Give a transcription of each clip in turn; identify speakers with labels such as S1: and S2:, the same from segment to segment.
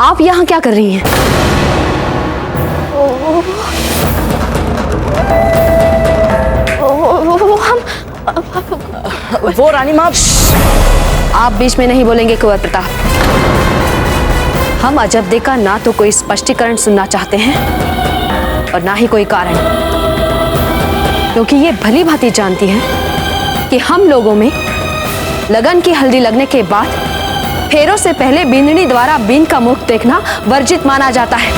S1: आप यहाँ क्या कर रही हैं?
S2: वो रानी माँ।
S1: आप बीच में नहीं बोलेंगे कुंवर प्रताप। हम अजब्दे का ना तो कोई स्पष्टीकरण सुनना चाहते हैं और ना ही कोई कारण, क्योंकि ये भली भांति जानती है कि हम लोगों में लगन की हल्दी लगने के बाद फेरों से पहले बींदनी द्वारा बीन का मुख देखना वर्जित माना जाता है।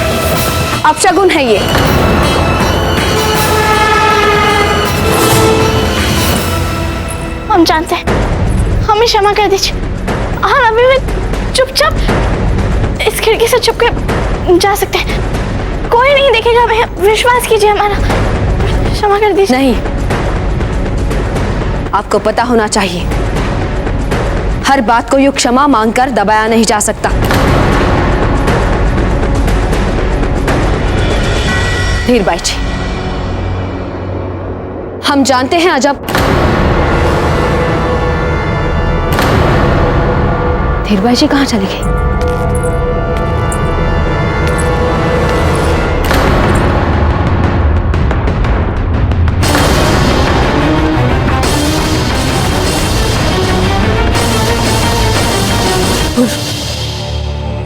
S1: अपशगुन है ये।
S3: हम जानते हैं, हमें क्षमा कर दीजिए। हम अभी भी चुपचाप इस खिड़की से छुप के जा सकते हैं, कोई नहीं देखेगा हमें, विश्वास कीजिए हमारा। क्षमा कर दीजिए।
S1: नहीं, आपको पता होना चाहिए, हर बात को यूं क्षमा मांगकर दबाया नहीं जा सकता। धीरबाई जी, हम जानते हैं अजब। धीरबाई जी कहाँ चली गई?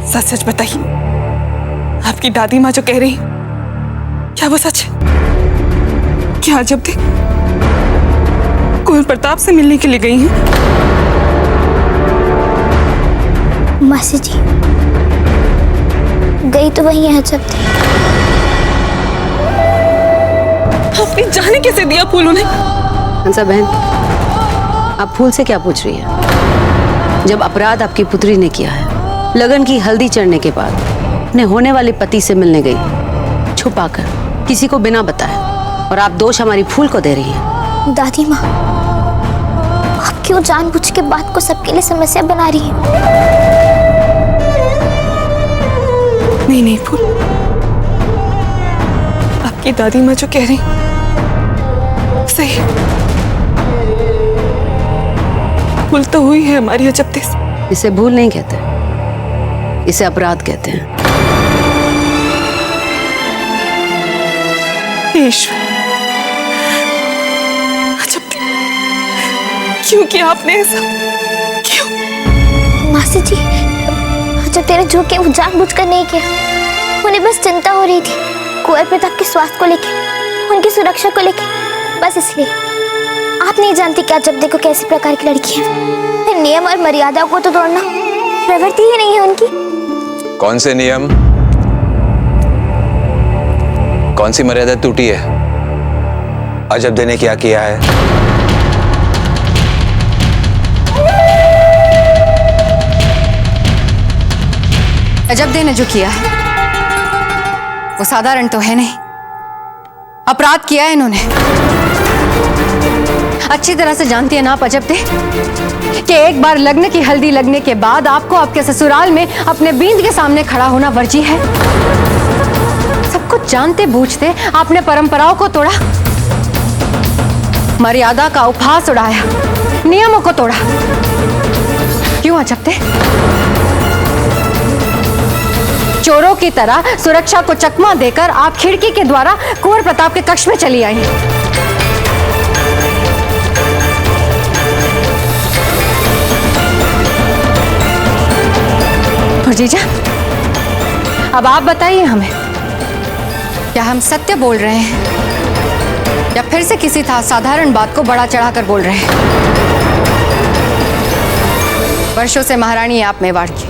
S2: सच सच बताइए, आपकी दादी माँ जो कह रही, क्या वो सच है? क्या जब तक कुंवर प्रताप से मिलने के लिए गई हैं?
S3: मासी जी, गई तो वही है जब तक।
S2: आपने जाने कैसे दिया फूल उन्हें?
S4: हंसा बहन, आप फूल से क्या पूछ रही हैं? जब अपराध आपकी पुत्री ने किया है, लगन की हल्दी चढ़ने के बाद अपने होने वाले पति से मिलने गई, छुपाकर, किसी को बिना बताए, और आप दोष हमारी फूल को दे रही हैं।
S3: दादी माँ, आप क्यों जानबूझ के बात को सबके लिए समस्या बना रही हैं?
S2: नहीं नहीं फूल, आपकी दादी माँ जो कह रही सही। भूल तो हुई है हमारी अजब्दे से।
S4: इसे भूल नहीं कहते, इसे अपराध कहते हैं।
S2: ईश्वर, अजब्दे, क्यों किया आपने ऐसा? क्यों?
S3: मासी जी, जब तेरे जो किया वो जानबूझकर नहीं किया, उन्हें बस चिंता हो रही थी कुंवर प्रताप के स्वास्थ्य को लेके, उनकी सुरक्षा को लेके, बस इसलिए। आप नहीं जानती कि अजब्दे को कैसी प्रकार की लड़की है। नियम और मर्यादा को तो तोड़ना प्रवृत्ति ही नहीं है उनकी।
S5: कौन से नियम, कौन सी मर्यादा टूटी है? अजब्दे ने क्या किया है?
S6: अजब्दे ने जो किया है वो साधारण तो है नहीं, अपराध किया है इन्होंने। अच्छी तरह से जानती है ना आप अजब्दे कि एक बार लग्न की हल्दी लगने के बाद आपको आपके ससुराल में अपने बींद के सामने खड़ा होना वर्जी है। सब कुछ जानते बूझते आपने परंपराओं को तोड़ा, मर्यादा का उपहास उड़ाया, नियमों को तोड़ा। क्यों अजब्दे? चोरों की तरह सुरक्षा को चकमा देकर आप खिड़की के द्वारा कुंवर प्रताप के कक्ष में चली आई। जीजा, अब आप बताइए हमें, क्या हम सत्य बोल रहे हैं या फिर से किसी साधारण बात को बड़ा चढ़ाकर बोल रहे हैं? वर्षों से महारानी आप मेवाड़ की,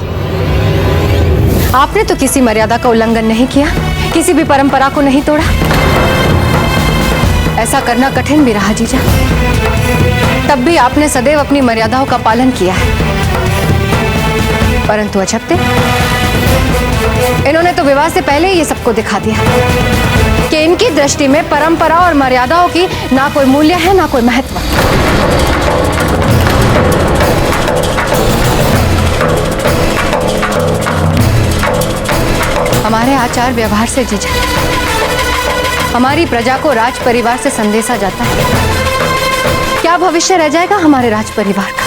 S6: आपने तो किसी मर्यादा का उल्लंघन नहीं किया, किसी भी परंपरा को नहीं तोड़ा। ऐसा करना कठिन भी रहा जीजा, तब भी आपने सदैव अपनी मर्यादाओं का पालन किया है। परंतु अजब्दे, इन्होंने तो विवाह से पहले ही ये सबको दिखा दिया कि इनकी दृष्टि में परंपरा और मर्यादाओं की ना कोई मूल्य है ना कोई महत्व। हमारे आचार व्यवहार से जीजा, हमारी प्रजा को राज परिवार से संदेशा जाता है। क्या भविष्य रह जाएगा हमारे राज परिवार का?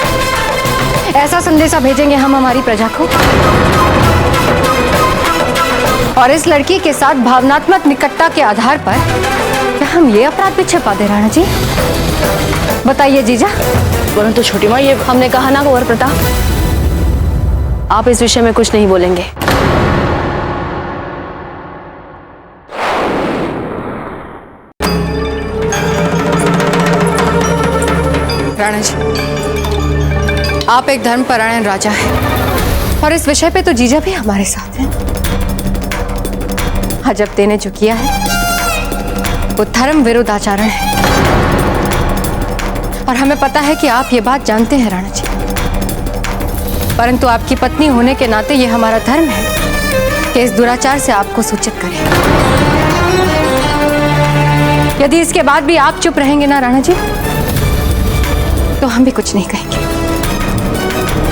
S6: ऐसा संदेशा भेजेंगे हम हमारी प्रजा को और इस लड़की के साथ भावनात्मक निकटता के आधार पर क्या हम ये अपराध भी छिपा दे राणा जी? बताइए जीजा।
S1: परंतु छोटी माँ, ये हमने कहा ना कुंवर प्रताप, आप इस विषय में कुछ नहीं बोलेंगे।
S6: राणा जी, आप एक धर्मपरायण राजा हैं और इस विषय पे तो जीजा भी हमारे साथ हैं। अजब ने जो किया है वो धर्म विरुद्ध आचरण है और हमें पता है कि आप ये बात जानते हैं राणा जी, परंतु आपकी पत्नी होने के नाते ये हमारा धर्म है कि इस दुराचार से आपको सूचित करें। यदि इसके बाद भी आप चुप रहेंगे ना राणा जी, तो हम भी कुछ नहीं कहेंगे,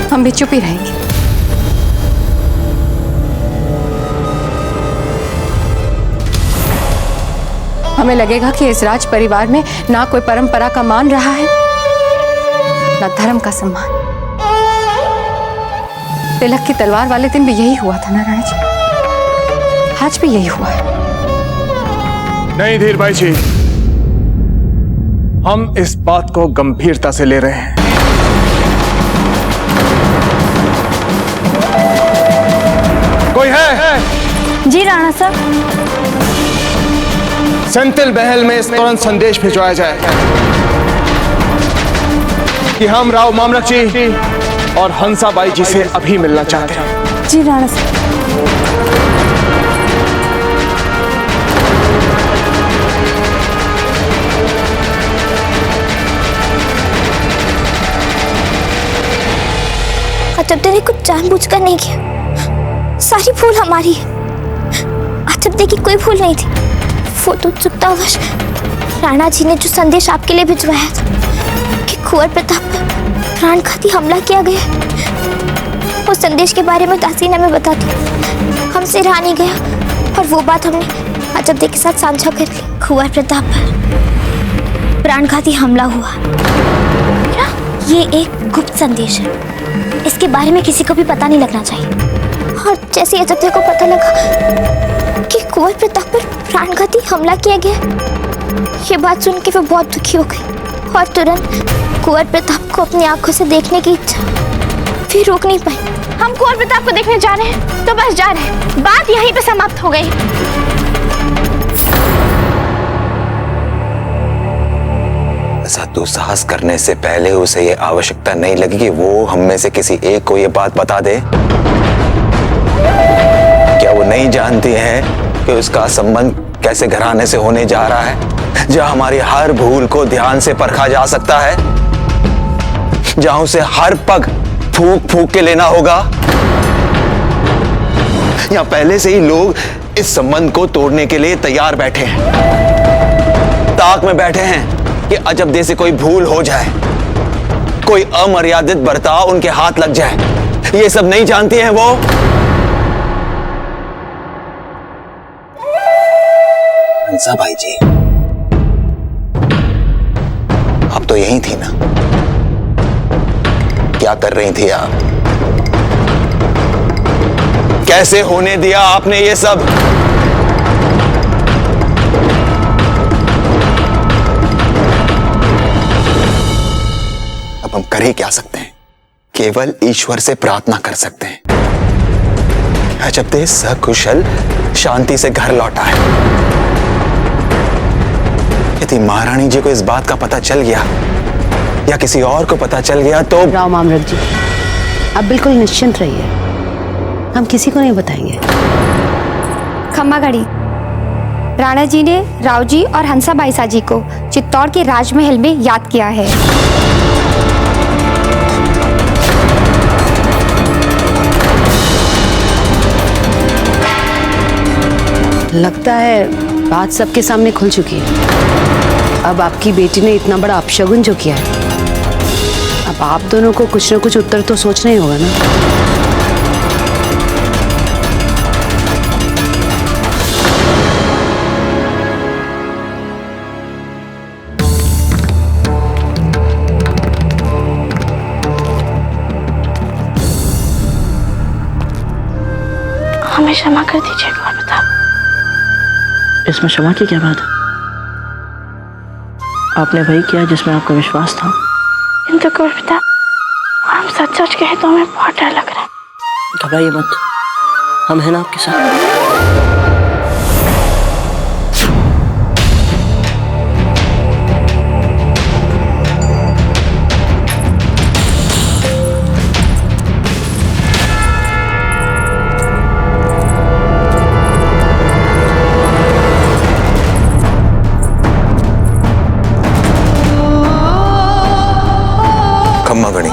S6: हम भी चुप ही रहेंगे। हमें लगेगा कि इस राज परिवार में ना कोई परंपरा का मान रहा है, ना धर्म का सम्मान। तिलक की तलवार वाले दिन भी यही हुआ था ना राणा जी, आज भी यही हुआ है।
S7: नहीं धीर भाई जी, हम इस बात को गंभीरता से ले रहे हैं। कोई है?
S3: जी राणा साहब।
S7: सेंथिल महल में इस तुरंत संदेश भिजवाया जाए कि हम राव मामलक जी और हंसाबाई जी से अभी मिलना चाहते हैं।
S3: जी राणा साहब। अजब ने कुछ जानबूझकर नहीं किया, सारी भूल हमारी है। अजब की कोई भूल नहीं थी, वो तो उत्सुकतावश राणा जी ने जो संदेश आपके लिए भिजवाया था कि कुंवर प्रताप पर प्राणघाती हमला किया गया, उस संदेश के बारे में दासी ने हमें बता दिया, हमसे रहा नहीं गया और वो बात हमने अजब के साथ साझा कर ली। कुंवर प्रताप पर प्राणघाती हमला हुआ, ये एक गुप्त संदेश है, इसके बारे में किसी को भी पता नहीं लगना चाहिए। और जैसे अजब को पता लगा कि कुंवर प्रताप पर प्राणघाती हमला किया गया, ये बात सुन के वो बहुत दुखी हो गई और तुरंत कुंवर प्रताप को अपनी आंखों से देखने की इच्छा फिर रोक नहीं पाई।
S8: हम कुंवर प्रताप को देखने जा रहे हैं तो बस जा रहे हैं, बात यहीं पे समाप्त हो गई।
S5: ऐसा दुस्साहस करने से पहले उसे ये आवश्यकता नहीं लगी कि वो हम में से किसी एक को ये बात बता दे? क्या वो नहीं जानती है कि उसका संबंध कैसे घराने से होने जा रहा है, जहां हमारी हर भूल को ध्यान से परखा जा सकता है, जहां उसे हर पग फूंक फूंक के लेना होगा? या पहले से ही लोग इस संबंध को तोड़ने के लिए तैयार बैठे हैं, ताक में बैठे हैं कि अजब दे से कोई भूल हो जाए, कोई अमर्यादित बर्ताव उनके हाथ लग जाए। ये सब नहीं जानती हैं वो? हंसा भाई जी, अब तो यही थी ना? क्या कर रही थी आप? कैसे होने दिया आपने ये सब? अब हम कर ही क्या सकते हैं? केवल ईश्वर से प्रार्थना कर सकते हैं। अजब दे सकुशल शांति से घर लौटा है। यदि महारानी जी को इस बात का पता चल गया या किसी और को पता चल गया तो...
S4: राव मामलक जी, आप बिल्कुल निश्चिंत रहिए, हम किसी को नहीं बताएंगे।
S8: खम्मा घड़ी, राणा जी ने राव जी और हंसाबाई साजी को चित्तौड़ के राजमहल में याद किया है।
S4: लगता है बात सबके सामने खुल चुकी है। अब आपकी बेटी ने इतना बड़ा अपशगुन जो किया है, अब आप दोनों को कुछ न कुछ उत्तर तो सोचना ही होगा ना।
S8: हमें क्षमा कर दीजिए कुंवर प्रताप।
S9: इसमें क्षमा की क्या बात है? आपने वही किया जिसमें आपका विश्वास था।
S3: किंतु कुंवर प्रताप, हम सच सच कहे तो हमें बहुत डर लग रहा है।
S9: घबराइए मत, हम हैं ना आपके साथ।
S5: खम्मा गणी,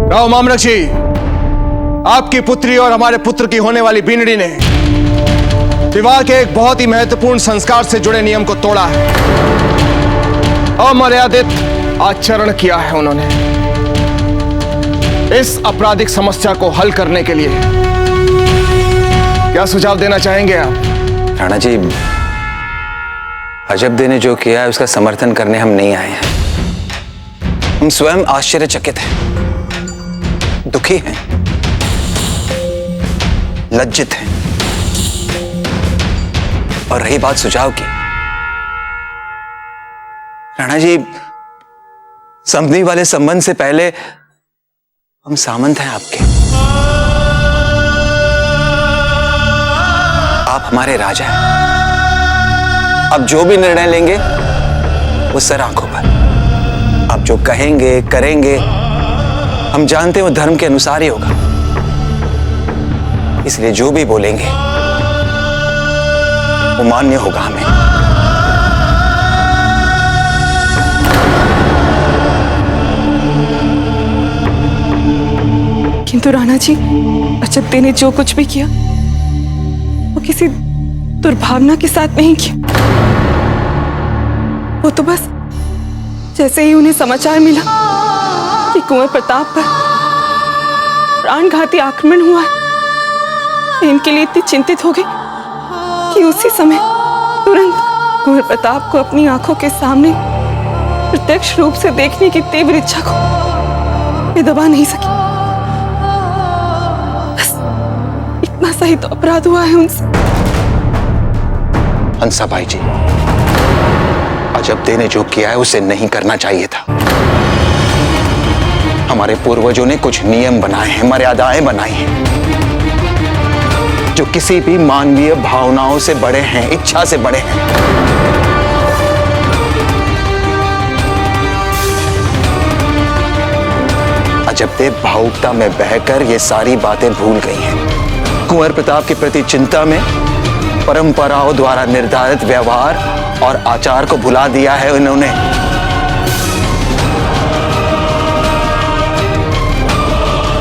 S7: राव मामलक जी, आपकी पुत्री और हमारे पुत्र की होने वाली बीनड़ी ने विवाह के एक बहुत ही महत्वपूर्ण संस्कार से जुड़े नियम को तोड़ा है। अमर्यादित आचरण किया है उन्होंने। इस आपराधिक समस्या को हल करने के लिए क्या सुझाव देना चाहेंगे आप?
S5: राणा जी, अजब दे ने जो किया है उसका समर्थन करने हम नहीं आए हैं। हम स्वयं आश्चर्यचकित हैं, दुखी हैं, लज्जित हैं। और रही बात सुझाव की, राणा जी, समधी वाले संबंध से पहले हम सामंत हैं आपके। आप हमारे राजा हैं। अब जो भी निर्णय लेंगे वो सर आंखों पर। आप जो कहेंगे करेंगे हम जानते हैं वो धर्म के अनुसार ही होगा। इसलिए जो भी बोलेंगे वो मान्य होगा हमें।
S2: किंतु राणा जी, अजब दे ने जो कुछ भी किया वो किसी दुर्भावना के साथ नहीं किया। वो तो बस जैसे ही उन्हें समाचार मिला कि कुंवर प्रताप पर प्राणघाती आक्रमण हुआ है, इनके लिए इतनी चिंतित हो गई कि उसी समय तुरंत कुंवर प्रताप को अपनी आंखों के सामने प्रत्यक्ष रूप से देखने की तीव्र इच्छा को वे दबा नहीं सकी। बस इतना सही तो अपराध हुआ है उनसे।
S5: हंसाबाई जी, अजब दे ने जो किया है उसे नहीं करना चाहिए था। हमारे पूर्वजों ने कुछ नियम बनाए हैं, मर्यादाएं बनाई हैं, जो किसी भी मानवीय भावनाओं से बड़े हैं, इच्छा से बड़े हैं। अजब दे भावुकता में बहकर ये सारी बातें भूल गई हैं। कुंवर प्रताप के प्रति चिंता में परंपराओं द्वारा निर्धारित व्यवहार और आचार को भुला दिया है इन्होंने।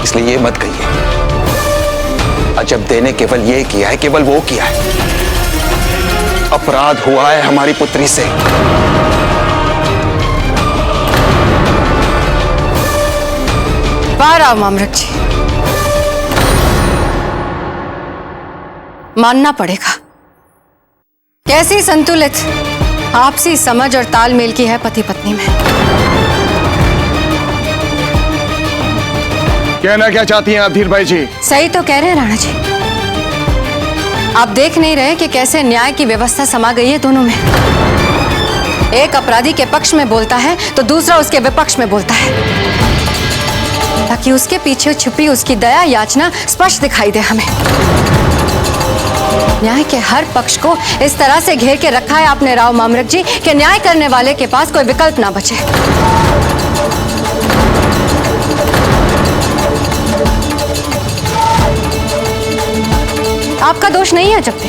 S5: इसलिए ये मत कहिए अजब दे ने केवल ये किया है, केवल वो किया है। अपराध हुआ है हमारी पुत्री से।
S6: राव मामलक जी, मानना पड़ेगा कैसी संतुलित आपसी समझ और तालमेल की है पति पत्नी में।
S7: कहना क्या चाहती हैं आप धीरभाई जी?
S6: सही तो कह रहे हैं राणा जी। आप देख नहीं रहे कि कैसे न्याय की व्यवस्था समा गई है दोनों में। एक अपराधी के पक्ष में बोलता है तो दूसरा उसके विपक्ष में बोलता है, ताकि उसके पीछे छुपी उसकी दया याचना स्पष्ट दिखाई दे हमें। न्याय के हर पक्ष को इस तरह से घेर के रखा है आपने राव मामलक जी कि न्याय करने वाले के पास कोई विकल्प ना बचे। आपका दोष नहीं है जब्दे,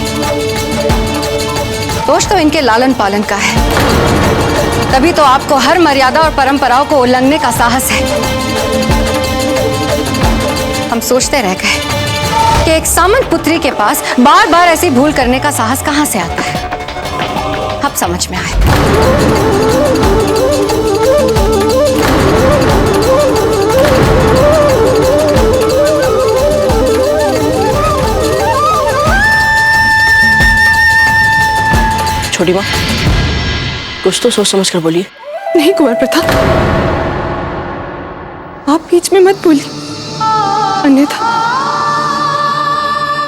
S6: दोष तो इनके लालन पालन का है। तभी तो आपको हर मर्यादा और परंपराओं को उल्लंघने का साहस है। हम सोचते रह गए कि एक सामंत पुत्री के पास बार बार ऐसी भूल करने का साहस कहां से आता है। अब समझ में आए।
S9: छोटी माँ, कुछ तो सोच समझ कर बोलिए।
S2: नहीं कुंवर प्रताप, आप बीच में मत बोलिए, अन्यथा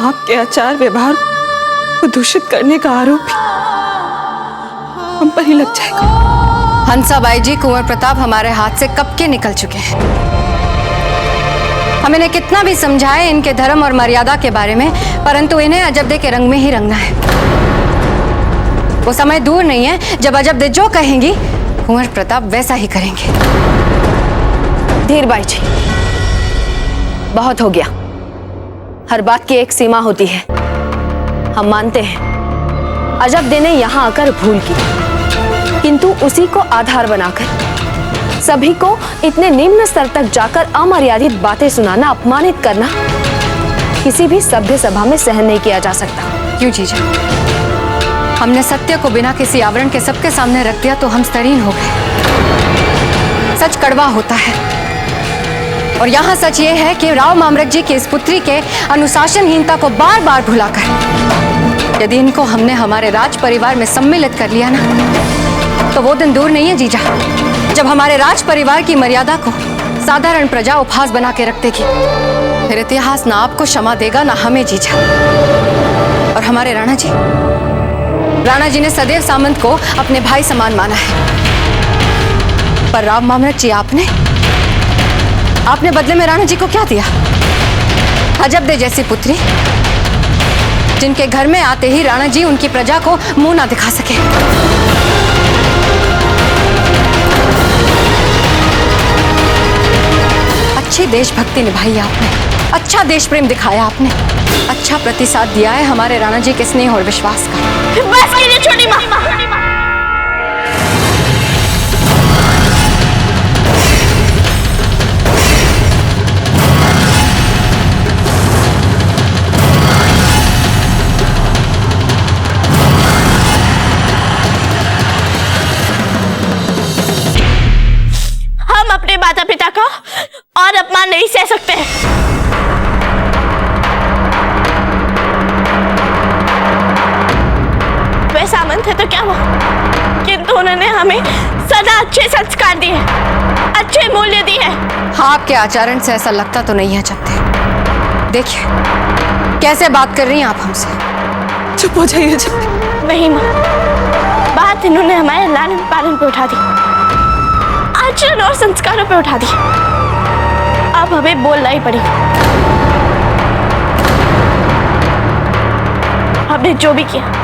S2: आपके आचार व्यवहार को दूषित करने का आरोप भी हम पर ही लग जाएगा।
S6: हंसाबाई जी, कुंवर प्रताप हमारे हाथ से कब के निकल चुके हैं। हम इन्हें कितना भी समझाएं इनके धर्म और मर्यादा के बारे में, परंतु इन्हें अजबदे के रंग में ही रंगना है। वो समय दूर नहीं है जब अजबदे जो कहेंगी कुंवर प्रताप वैसा ही करेंगे।
S1: धीरबाई जी, बहुत हो गया। हर बात की एक सीमा होती है। हम मानते हैं अजबदे ने यहाँ आकर भूल की, किंतु उसी को आधार बनाकर सभी को इतने निम्न स्तर तक जाकर अमर्यादित बातें सुनाना, अपमानित करना किसी भी सभ्य सभा में सहन नहीं किया जा सकता।
S6: क्यों जीजा? हमने सत्य को बिना किसी आवरण के सबके सामने रख दिया तो हम स्तरीन हो गए। सच कड़वा होता है, और यहाँ सच ये है कि राव मामरक जी की इस पुत्री के अनुशासनहीनता को बार बार भुलाकर यदि इनको हमने हमारे राज परिवार में सम्मिलित कर लिया ना, तो वो दिन दूर नहीं है जीजा जब हमारे राज परिवार की मर्यादा को साधारण प्रजा उपहास बना के रख देगी। फिर इतिहास ना आपको क्षमा देगा ना हमें जीजा। और हमारे राणा जी ने सदैव सामंत को अपने भाई समान माना है, पर राव मामरक जी आपने बदले में राणा जी को क्या दिया? अजबदे जैसी पुत्री, जिनके घर में आते ही राणा जी उनकी प्रजा को मुंह ना दिखा सके। अच्छी देशभक्ति निभाई आपने, अच्छा देश प्रेम दिखाया आपने, अच्छा प्रतिसाद दिया है हमारे राणा जी के स्नेह और विश्वास का।
S3: बस कीजिए छोटी माँ। हम अपने माता पिता का और अपमान नहीं सह सकते हैं। वे सामंत है तो क्या हुआ, किंतु उन्होंने हमें सदा अच्छे संस्कार दिए, अच्छे मूल्य दिए।
S6: हाँ, आपके आचरण से ऐसा लगता तो नहीं है जब्दे। देखिए कैसे बात कर रही हैं आप हमसे।
S2: चुप हो जाइए जब्दे।
S3: नहीं माँ, बात इन्होंने हमारे लालन पालन पे उठा दी, आचरण और संस्कारों पे उठा दी। अब हमें बोलना ही पड़ेगा। हमने जो भी किया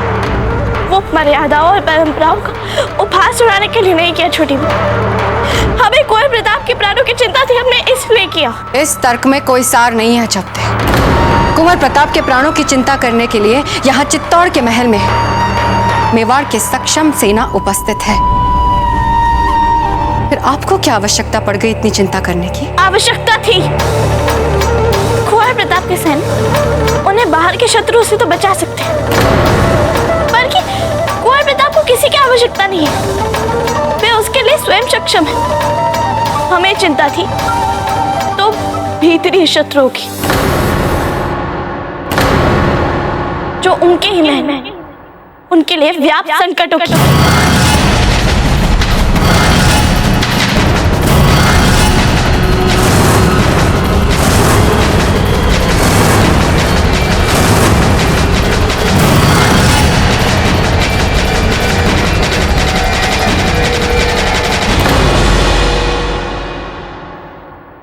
S3: वो मर्यादाओं और परंपराओं का उपहास उड़ाने के लिए नहीं किया छोटी माँ। हमें कुंवर प्रताप के प्राणों की चिंता थी, हमने इसलिए किया।
S6: इस तर्क में कोई सार नहीं है जब्दे। कुंवर प्रताप के प्राणों की चिंता करने के लिए यहाँ चित्तौड़ के महल में मेवाड़ की सक्षम सेना उपस्थित है। फिर आपको क्या आवश्यकता पड़ गई इतनी चिंता करने की?
S3: आवश्यकता थी। कुंवर प्रताप के सैनिक उन्हें बाहर के शत्रुओं से तो बचा सकते हैं, बल्कि कुंवर प्रताप को किसी की आवश्यकता नहीं है। वे उसके लिए स्वयं सक्षम है। हमें चिंता थी तो भीतरी शत्रुओं की, जो उनके ही महल में, उनके लिए व्याप्त संकटों की।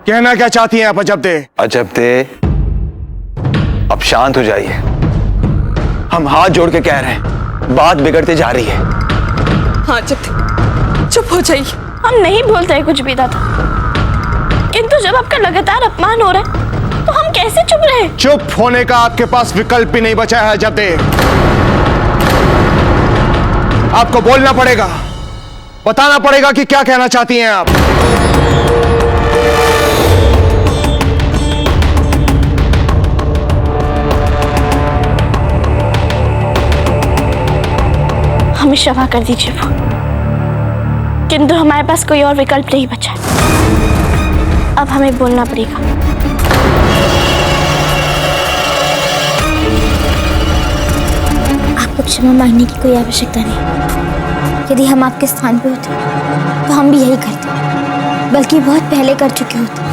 S7: कहना क्या चाहती हैं आप अजबदे?
S5: अजबदे, अब शांत हो जाइए। हम हाथ जोड़ के कह रहे हैं, बात बिगड़ती जा रही है।
S2: हाँ जब्दे, चुप हो जाइए।
S3: हम नहीं बोलते हैं कुछ भी दादा, किंतु जब आपका लगातार अपमान हो रहा है तो हम कैसे चुप रहे?
S7: चुप होने का आपके पास विकल्प भी नहीं बचा है जब दे। आपको बोलना पड़ेगा, बताना पड़ेगा कि क्या कहना चाहती हैं आप।
S3: हमें क्षमा कर दीजिए वो, किंतु हमारे पास कोई और विकल्प नहीं बचा। अब हमें बोलना पड़ेगा। आपको क्षमा मांगने की कोई आवश्यकता नहीं। यदि हम आपके स्थान पे होते तो हम भी यही करते, बल्कि बहुत पहले कर चुके होते।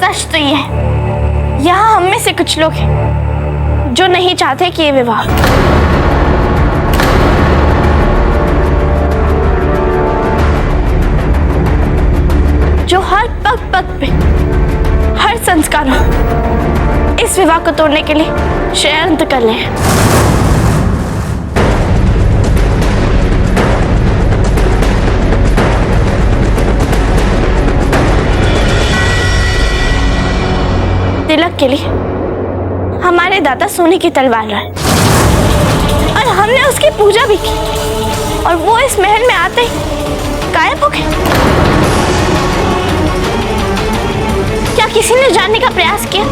S3: सच तो ये है, यहाँ हम में से कुछ लोग हैं जो नहीं चाहते कि ये विवाह, जो हर पग पग पे, हर संस्कार इस विवाह को तोड़ने के लिए षड्यंत्र कर रहे हैं। तिलक के लिए हमारे दादा सोने की तलवार लाए और हमने उसकी पूजा भी की, और वो इस महल में आते ही गायब हो गए। क्या किसी ने जानने का प्रयास किया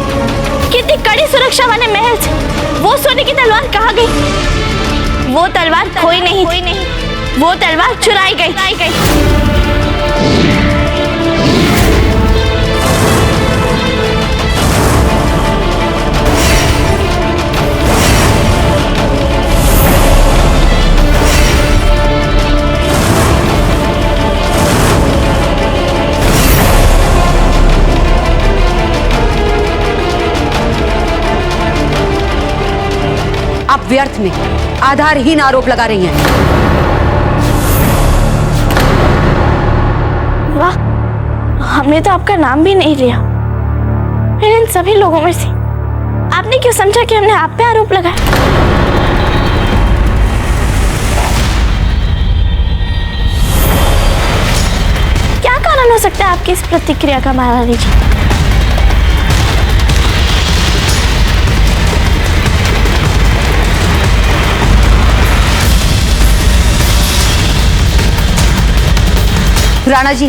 S3: कि इतनी कड़ी सुरक्षा वाले महल से वो सोने की तलवार कहाँ गई? वो तलवार खोई नहीं, वो तलवार चुराई गई।
S4: आप व्यर्थ में आधारहीन आरोप लगा रही हैं।
S3: वाह, हमने तो आपका नाम भी नहीं लिया। फिर इन सभी लोगों में से आपने क्यों समझा कि हमने आप पे आरोप लगाया? क्या कारण हो सकता है आपकी इस प्रतिक्रिया का, महारानी जी?
S4: राणा जी,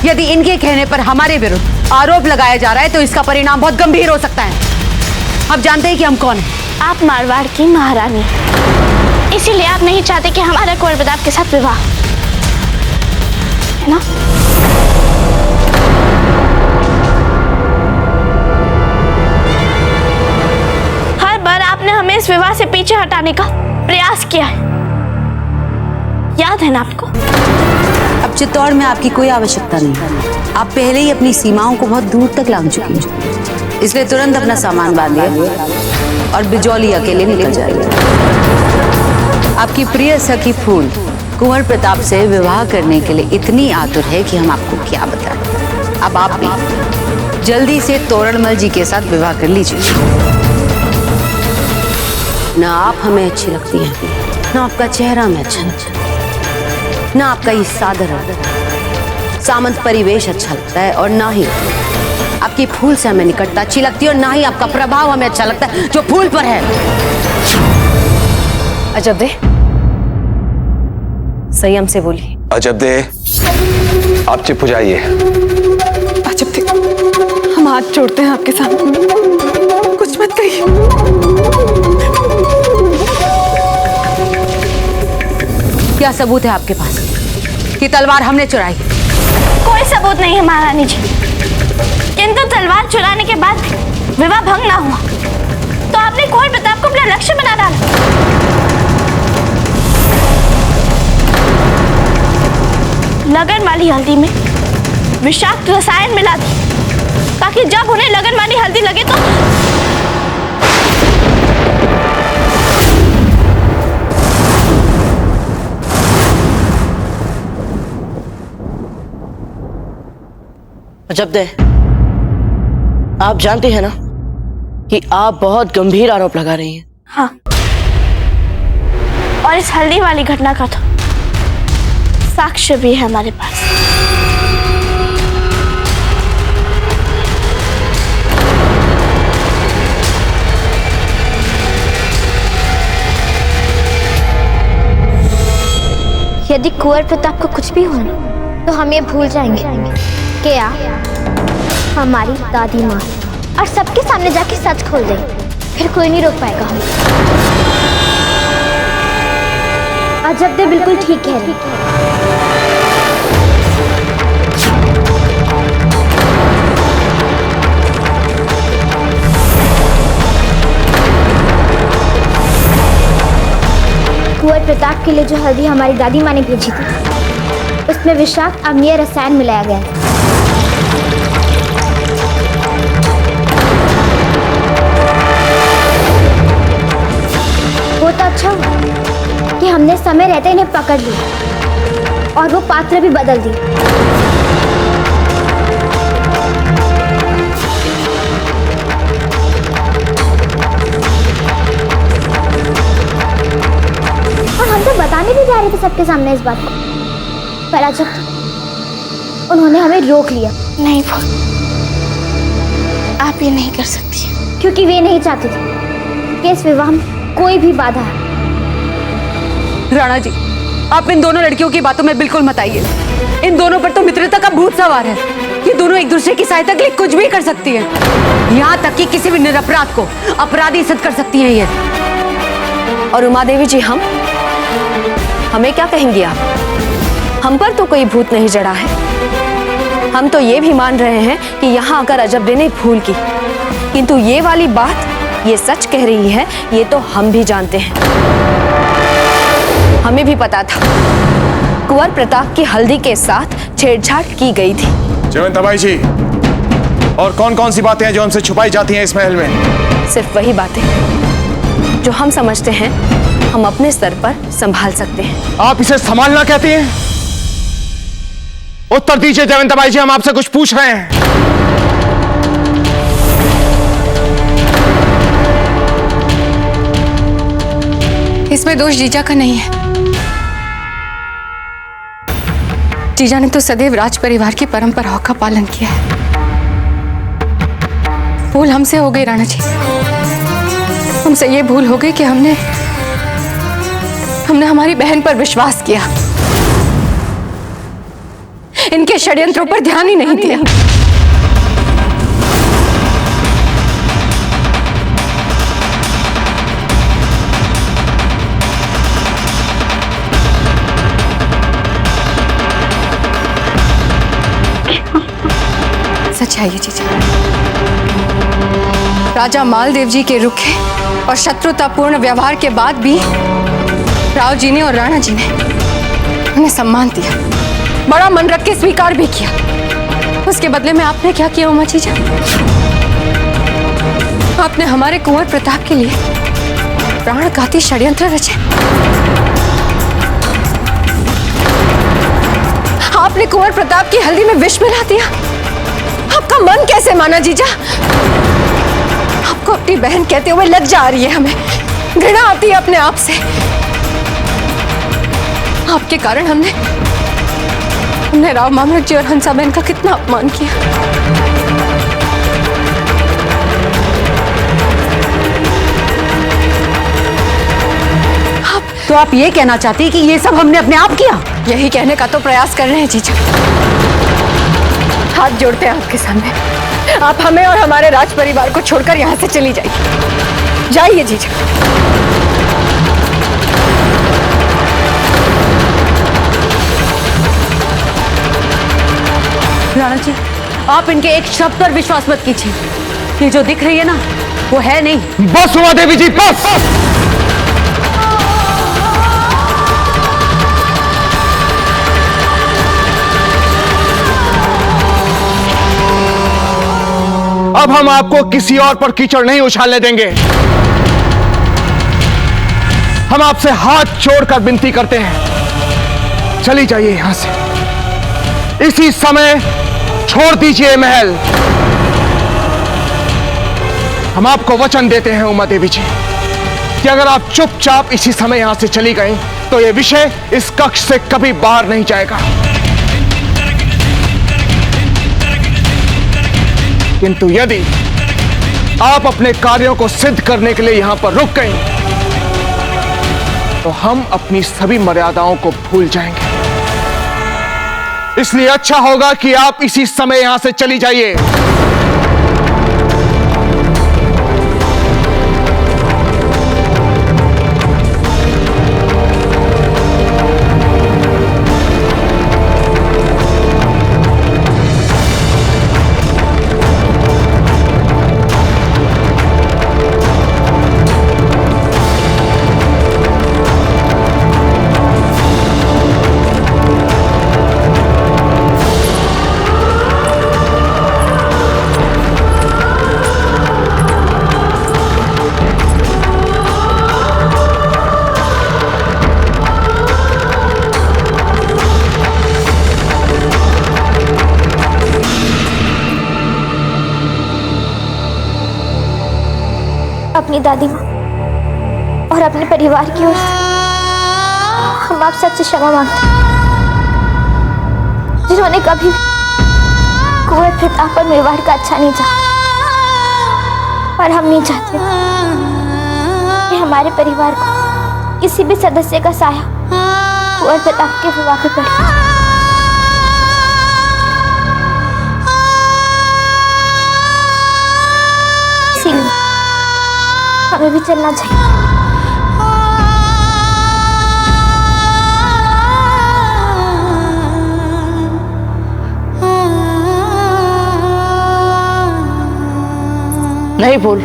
S4: यदि इनके कहने पर हमारे विरुद्ध आरोप लगाया जा रहा है तो इसका परिणाम बहुत गंभीर हो सकता है। आप जानते हैं कि हम कौन हैं?
S3: आप मारवाड़ की महारानी, इसीलिए आप नहीं चाहते कि हमारा कुंवर प्रताप के साथ विवाह, है ना? हर बार आपने हमें इस विवाह से पीछे हटाने का प्रयास किया है, याद है ना आपको?
S4: अब चित्तौड़ में आपकी कोई आवश्यकता नहीं। आप पहले ही अपनी सीमाओं को बहुत दूर तक लांघ चुकी हैं, इसलिए तुरंत अपना सामान बांधिए और बिजौली अकेले निकल जाइए। आपकी प्रिय सखी फूल कुंवर प्रताप से विवाह करने के लिए इतनी आतुर है कि हम आपको क्या बताएं। अब आप भी जल्दी से तोरणमल जी के साथ विवाह कर लीजिए। ना आप हमें अच्छी लगती हैं, ना आपका चेहरा हमें अच्छा लगता है, ना आपका ये साधारण सामंत परिवेश अच्छा लगता है, और ना ही आपकी फूल से हमें निकटता अच्छी लगती है, और ना ही आपका प्रभाव हमें अच्छा लगता है जो फूल पर है।
S1: अजब दे, संयम से बोलिए।
S5: अजब दे, आप चुप हो जाइए।
S2: अजब दे, हम हाथ जोड़ते हैं आपके सामने, कुछ मत कहिए।
S4: क्या सबूत है आपके पास कि तलवार हमने चुराई?
S3: कोई सबूत नहीं है महारानी जी, किंतु तलवार चुराने के बाद विवाह भंग ना हुआ तो आपने कुंवर प्रताप को अपना लक्ष्य बना डाला। लगन वाली हल्दी में विषाक्त रसायन मिला दी ताकि जब उन्हें लगन वाली हल्दी लगे तो
S9: जब दे, आप जानते हैं ना कि आप बहुत गंभीर आरोप लगा रही हैं।
S3: हाँ, और इस हल्दी वाली घटना का तो साक्ष्य भी है हमारे पास। यदि कुंवर प्रताप को कुछ भी हो तो हम ये भूल जाएंगे कि आप हमारी दादी माँ और सबके सामने जाके सच खोल देंगे, फिर कोई नहीं रोक पाएगा हमें। अजब दे बिल्कुल ठीक कह रही। कुंवर प्रताप के लिए जो हल्दी हमारी दादी माँ ने भेजी थी उसमें विषाक्त अम्लीय रसायन मिलाया गया है। वो तो अच्छा हुआ कि हमने समय रहते इन्हें पकड़ लिया और वो पात्र भी बदल दी। और हम तो बताने भी जा रहे थे सबके सामने इस बात को, पर अजब उन्होंने हमें रोक लिया। नहीं आप ये नहीं कर सकती, क्योंकि वे नहीं चाहते थे कि इस विवाह में कोई भी बाधा है।
S4: राणा जी, आप इन दोनों लड़कियों की बातों में बिल्कुल मत आइए। इन दोनों पर तो मित्रता का भूत सवार है। ये दोनों एक दूसरे की सहायता के लिए कुछ भी कर सकती हैं। यहाँ तक कि किसी भी निरपराध को अपराधी सिद्ध कर सकती हैं ये।
S1: और उमा देवी जी, हमें क्या कहेंगी आप? हम पर तो कोई भूत नहीं चढ़ा है। हम तो ये भी मान रहे हैं कि यहाँ आकर अजब ने भूल की, किंतु ये वाली बात ये सच कह रही है, ये तो हम भी जानते हैं। हमें भी पता था कुंवर प्रताप की हल्दी के साथ छेड़छाड़ की गई थी।
S7: जयवंताबाई जी, और कौन कौन सी बातें हैं जो हमसे छुपाई जाती हैं इस महल में?
S1: सिर्फ वही बातें जो हम समझते हैं हम अपने स्तर पर संभाल सकते हैं।
S7: आप इसे संभालना कहती हैं? उत्तर दीजिए जयवंताबाई जी, हम आपसे कुछ पूछ रहे हैं।
S6: इसमें दोष जीजा का नहीं है। जीजा ने तो सदैव राज परिवार की परंपराओं का पालन किया है। भूल हमसे हो गई राणा जी, हमसे ये भूल हो गई कि हमने हमारी बहन पर विश्वास किया, इनके षड्यंत्रों पर ध्यान ही नहीं दिया। सच है ये जीजा। राजा मालदेव जी के रुखे और शत्रुतापूर्ण व्यवहार के बाद भी राव जी ने और राणा जी ने उन्हें सम्मान दिया, बड़ा मन रख के स्वीकार भी किया। उसके बदले में आपने क्या किया उमा जीजा? आपने हमारे कुंवर प्रताप के लिए प्राणघाती षड्यंत्र रचे। आपने कुंवर प्रताप की हल्दी में विष मिला दिया। आपका मन कैसे माना जीजा? आपको अपनी बहन कहते हुए लज्जा आ रही है, हमें घृणा आती है अपने आप से। आपके कारण हमने राव मामलक जी और हंसा बहन का कितना अपमान किया।
S4: तो आप ये कहना चाहती हैं कि ये सब हमने अपने आप किया?
S6: यही कहने का तो प्रयास कर रहे हैं जीजा। हाथ जोड़ते हैं आपके सामने, आप हमें और हमारे राज परिवार को छोड़कर यहाँ से चली जाइए। जाइए जीजा।
S4: राणा जी, आप इनके एक शब्द पर विश्वास मत कीजिए। ये जो दिख रही है ना, वो है नहीं।
S7: बस उमा देवी जी, बस। अब हम आपको किसी और पर कीचड़ नहीं उछालने देंगे। हम आपसे हाथ जोड़कर विनती करते हैं, चली जाइए यहां से। इसी समय छोड़ दीजिए महल। हम आपको वचन देते हैं उमा देवी जी कि अगर आप चुपचाप इसी समय यहां से चली गई तो यह विषय इस कक्ष से कभी बाहर नहीं जाएगा। किंतु यदि आप अपने कार्यों को सिद्ध करने के लिए यहां पर रुक गई तो हम अपनी सभी मर्यादाओं को भूल जाएंगे। इसलिए अच्छा होगा कि आप इसी समय यहां से चली जाइए।
S3: अपनी दादी माँ और अपने परिवार की ओर से हम आप सबसे क्षमा मांगते हैं, जिन्होंने कभी भी कुंवर प्रताप और मेवाड़ का अच्छा नहीं चाहा। और हम नहीं चाहते कि हमारे परिवार को किसी भी सदस्य का साया कुंवर प्रताप के विवाह पे पड़े। इसीलिए हमें भी चलना चाहिए।
S9: नहीं फूल,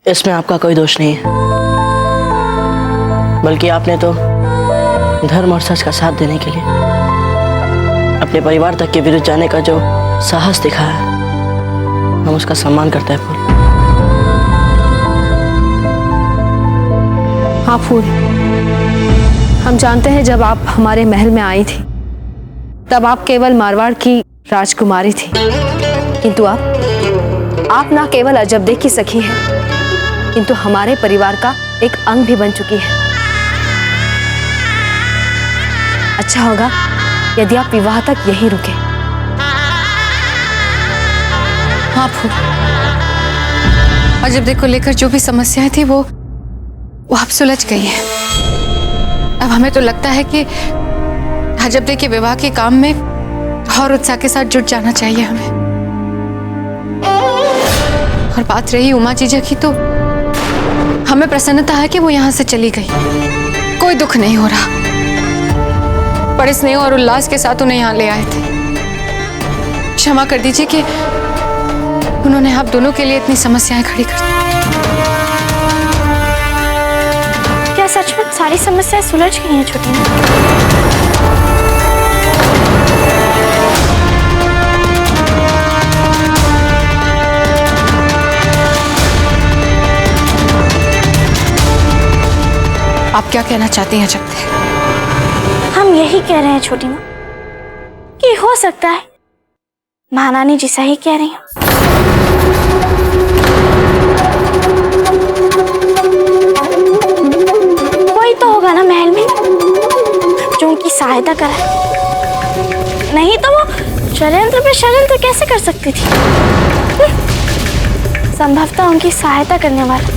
S9: इसमें आपका कोई दोष नहीं है, बल्कि आपने तो धर्म और सच का साथ देने के लिए अपने परिवार तक के विरुद्ध जाने का जो साहस दिखाया है, हम उसका सम्मान करते हैं फूल।
S1: हाँ फूल, हम जानते हैं जब आप हमारे महल में आई थी तब आप केवल मारवाड़ की राजकुमारी थी, किंतु आप ना केवल अजबदे की सखी हैं, किंतु हमारे परिवार का एक अंग भी बन चुकी है। अच्छा होगा यदि आप विवाह तक यहीं रुके।
S6: हाँ फूल, अजबदे को लेकर जो भी समस्याएं थी वो अब सुलझ गई हैं। अब हमें तो लगता है कि अजबदे के विवाह के काम में और उत्साह के साथ जुट जाना चाहिए हमें। और बात रही उमा जीजा की, तो हमें प्रसन्नता है कि वो यहाँ से चली गई। कोई दुख नहीं हो रहा, बड़े स्नेह और उल्लास के साथ उन्हें यहाँ ले आए थे। क्षमा कर दीजिए कि उन्होंने आप दोनों के लिए इतनी समस्याएं खड़ी कर दी।
S3: क्या सच में सारी समस्याएं सुलझ गई हैं छोटी माँ?
S6: आप क्या कहना चाहती हैं अजबदे?
S3: हम यही कह रहे हैं छोटी माँ कि हो सकता है महारानी जी सही कह रही हो। कोई तो होगा ना महल में जो उनकी सहायता करे, नहीं तो वो षड्यंत्र पे षड्यंत्र कैसे कर सकती थी। संभवतः उनकी सहायता करने वाला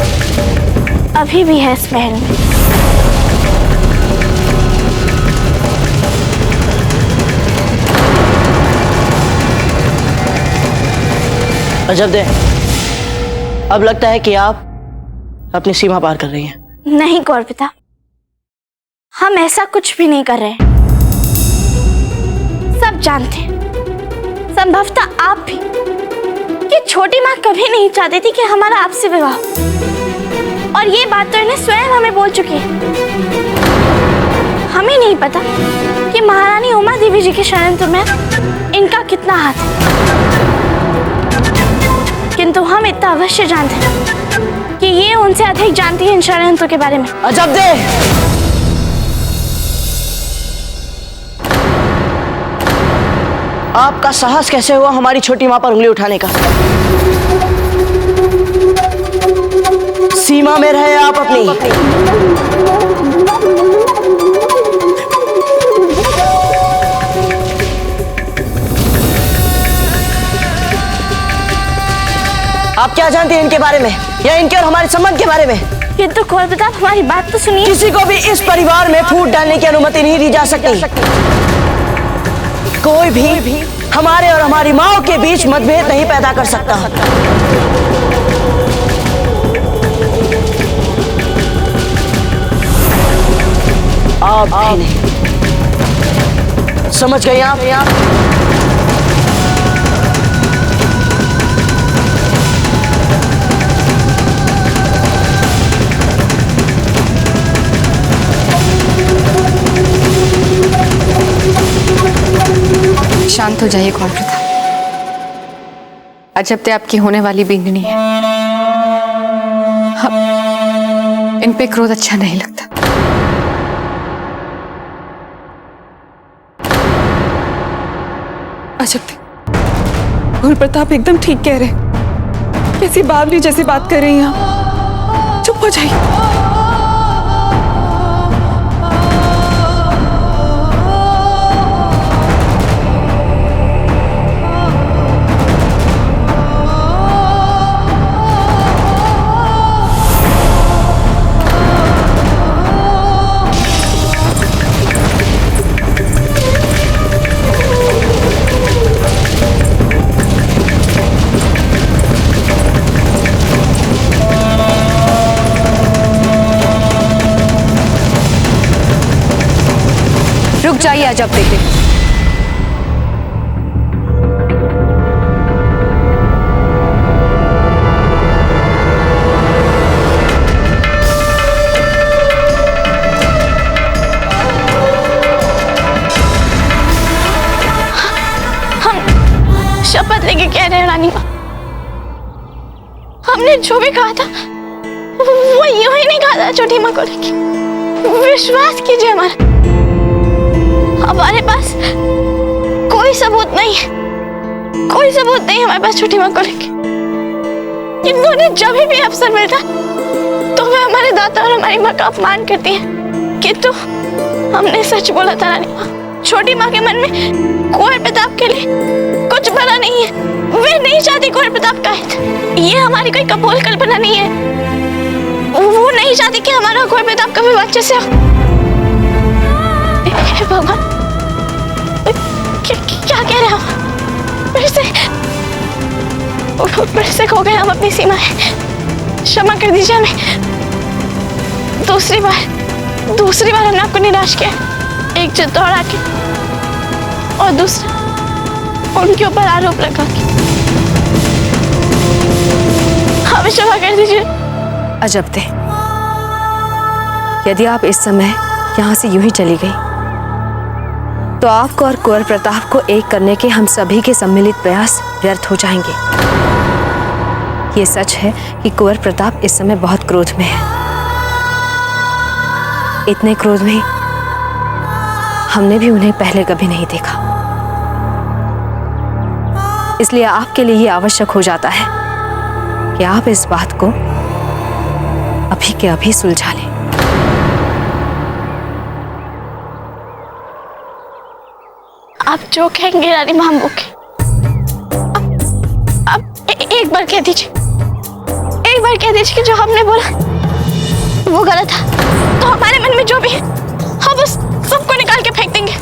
S3: अभी भी है इस महल में।
S9: अजबदे, अब लगता है कि आप अपनी सीमा पार कर रही हैं।
S3: नहीं कौर पिता, हम ऐसा कुछ भी नहीं कर रहे हैं। सब जानते हैं, संभवतः आप भी, कि छोटी माँ कभी नहीं चाहती थी कि हमारा आपसे विवाह हो। और ये बात तो इन्हें स्वयं हमें बोल चुकी है। हमें नहीं पता कि महारानी उमा देवी जी के षड्यंत्र में इनका कितना हाथ है, किंतु हम इतना अवश्य जानते हैं कि ये उनसे अधिक जानती है इन षड्यंत्रों के बारे में।
S9: अजबदे, आपका साहस कैसे हुआ हमारी छोटी माँ पर उंगली उठाने का? सीमा में रहे आप अपनी। आप क्या जानते हैं इनके बारे में या इनके और हमारे संबंध के बारे में?
S3: किंतु कुंवर प्रताप, हमारी बात तो सुनिए।
S9: किसी को भी इस परिवार में फूट डालने की अनुमति नहीं दी जा सकती। कोई भी हमारे और हमारी माँ के बीच मतभेद नहीं पैदा कर सकता। आप भी नहीं। समझ गए आप?
S2: शांत हो जाइए कुंवर प्रताप। अजब ते आपकी होने वाली बींदनी है। इन पे क्रोध अच्छा नहीं लगता। अजब ते कुंवर प्रताप एकदम ठीक कह रहे। कैसी बावली जैसी बात कर रही हैं आप। चुप हो जाइए।
S1: रुक जाइए अजब देखे।
S3: हम शपथ लेके कह रहे हैं रानी माँ, हमने जो भी कहा था वो यूं ही नहीं कहा था छोटी माँ को लेके। विश्वास कीजिए हमारा। हमारे पास कोई सबूत नहीं है, कोई सबूत नहीं है हमारे पास छोटी माँ को लेके। इन्होंने जब भी अवसर मिलता तो वे हमारे दादा और हमारी माँ का अपमान करती है। किंतु हमने सच बोला था रानी माँ, छोटी माँ के मन में कुंवर प्रताप के लिए कुछ भला नहीं है। वे नहीं चाहती कुंवर प्रताप का हित। ये हमारी कोई कपोल कल्पना नहीं है। वो नहीं चाहती कि हमारा कुंवर प्रताप कभी बच्चे से हो। भगवान, क्या कह रहे हो? फिर से खो गए हम अपनी सीमाएं। क्षमा कर दीजिए हमें। दूसरी बार हमने आपको निराश किया। एक चित्तौड़ आके और दूसरा उनके ऊपर आरोप लगा के। हमें क्षमा कर दीजिए।
S1: अजब थे, यदि आप इस समय यहाँ से यूं ही चली गई तो आपको और कुंवर प्रताप को एक करने के हम सभी के सम्मिलित प्रयास व्यर्थ हो जाएंगे। ये सच है कि कुंवर प्रताप इस समय बहुत क्रोध में है। इतने क्रोध में हमने भी उन्हें पहले कभी नहीं देखा। इसलिए आपके लिए ये आवश्यक हो जाता है कि आप इस बात को अभी के अभी सुलझा लें।
S3: आप जो कहेंगे रानी माँ, हम वो अब एक बार कह दीजिए, एक बार कह दीजिए कि जो हमने बोला वो गलत था। तो हमारे मन में जो भी है हम उस सबको निकाल के फेंक देंगे।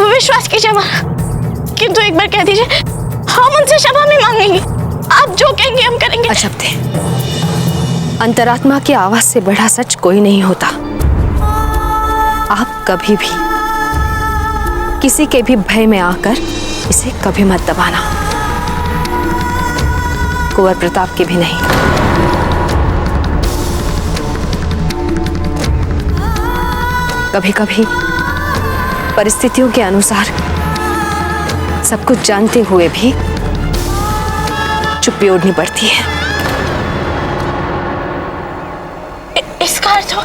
S3: विश्वास कीजिए हमारा। किंतु एक बार कह दीजिए, हम उनसे क्षमा भी मांगेंगे। आप जो कहेंगे हम करेंगे।
S1: अजब थे, अंतरात्मा की आवाज से बड़ा सच कोई नहीं होता। आप कभी भी किसी के भी भय में आकर इसे कभी मत दबाना, कुंवर प्रताप के भी नहीं। कभी कभी परिस्थितियों के अनुसार सब कुछ जानते हुए भी चुप्पी ओढ़नी पड़ती है।
S3: इसका अर्थ हो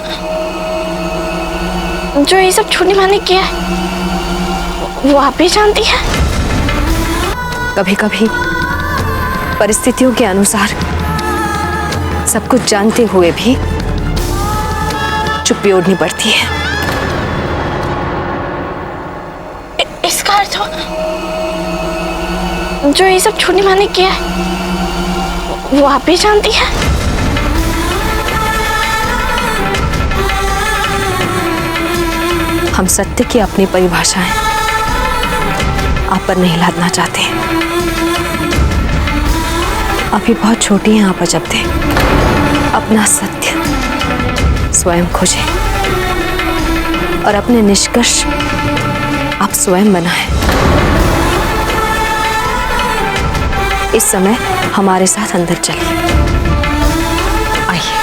S3: जो ये सब छोटी माँ ने किया है वो आप भी जानती है।
S1: कभी कभी परिस्थितियों के अनुसार सब कुछ जानते हुए भी चुप्पी ओढ़नी पड़ती है।
S3: इसका अर्थ जो ये सब छोटी माँ ने किया है वो आप ही जानती है?
S1: हम सत्य की अपनी परिभाषाएं आप पर नहीं लादना चाहते। अभी बहुत छोटी हैं आप अजब दे। अपना सत्य स्वयं खोजें और अपने निष्कर्ष आप स्वयं बनाएं। इस समय हमारे साथ अंदर चलिए। आइए।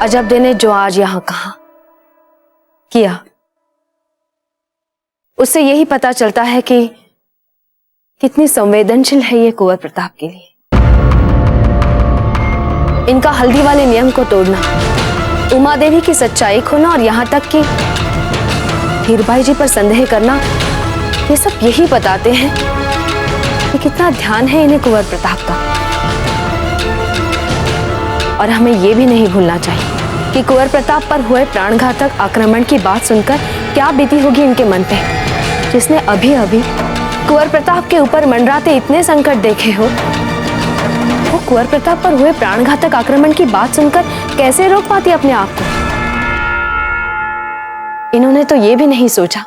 S1: अजब ने जो आज यहां कहा किया, उससे यही पता चलता है कि कितनी संवेदनशील है ये कुंवर प्रताप के लिए। इनका हल्दी वाले नियम को तोड़ना, उमा देवी की सच्चाई खोना और यहां तक कि हीरबाई जी पर संदेह करना, ये सब यही बताते हैं कि कितना ध्यान है इन्हें कुंवर प्रताप का। और हमें यह भी नहीं भूलना चाहिए कि कुंवर प्रताप पर हुए प्राणघातक आक्रमण की बात सुनकर क्या बीती होगी इनके मन पे, जिसने अभी अभी कुंवर प्रताप के ऊपर मंडराते इतने संकट देखे हो। वो कुंवर प्रताप पर हुए प्राणघातक आक्रमण की बात सुनकर कैसे रोक पाती अपने आप को। इन्होंने तो ये भी नहीं सोचा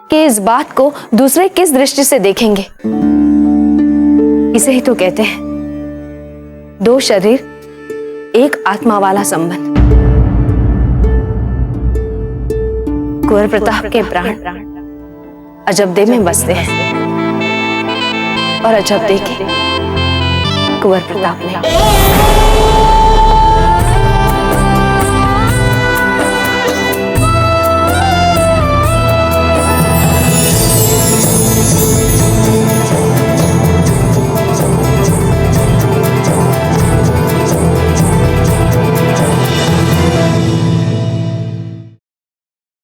S1: कि इस बात को दूसरे किस दृष्टि से देखेंगे। इसे ही तो कहते हैं दो शरीर एक आत्मा वाला संबंध। कुंवर प्रताप के प्राण अजबदे में बसते हैं और अजबदे के कुंवर प्रताप में।